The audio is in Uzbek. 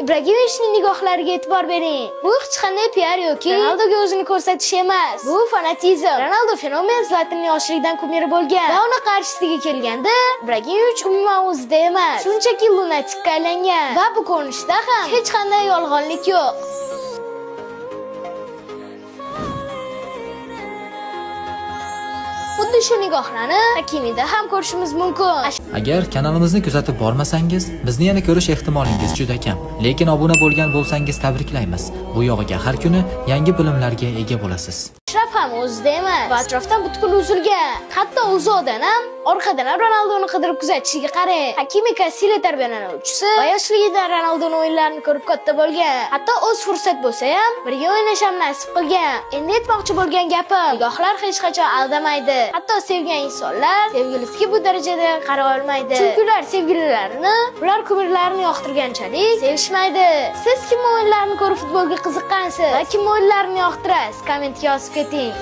Ibragimovichning nigohlariga e'tibor bering. Bu hech qanday PR yoki Ronaldoga o'zini ko'rsatish emas. Bu fanatizm. Ronaldo fenomen Zlatanning yoshligidan kumiri bo'lgan. Va uni qarshisiga kelganda Ibragimovich umuman o'zida emas. Shunchaki lunatikka aylangan. Va bu ko'rinishda ham hech qanday yolg'onlik yo'q. Xuddi shu nigohlarni Hakimida ham ko'rishimiz mumkin. Agar kanalimizni kuzatib bormasangiz, bizni yana ko'rish ehtimolingiz juda kam. Lekin obuna bo'lgan bo'lsangiz tabriklaymiz. Bu yog'iga har kuni yangi bilimlarga ega bo'lasiz. Ashraf ham o'zida emas va atrofdan butkul uzilgan. Hatto uzoqdan ham orqadan Ronaldoni qidirib kuzatishiga qarang. Hakimi Kasile tarbiyalanuvchisi va yoshligidan Ronaldoning o'yinlarini ko'rib katta bo'lgan. Hatto o'z fursat bo'lsa ham birga o'ynash ham nasib qilgan. Endi aytmoqchi bo'lgan gapim, nigohlar hech qachon aldamaydi. Hatto sevgan insonlar sevgilisiga bu darajada qara olmaydi. Chunki ular sevgililarini, ular ko'mirlarini yoqtirganchalik sevishmaydi. Siz kim o'yinlarini ko'rib futbolga qiziqqansiz va kim o'yinlarini yoqtirasiz? Kommentga yozib keting.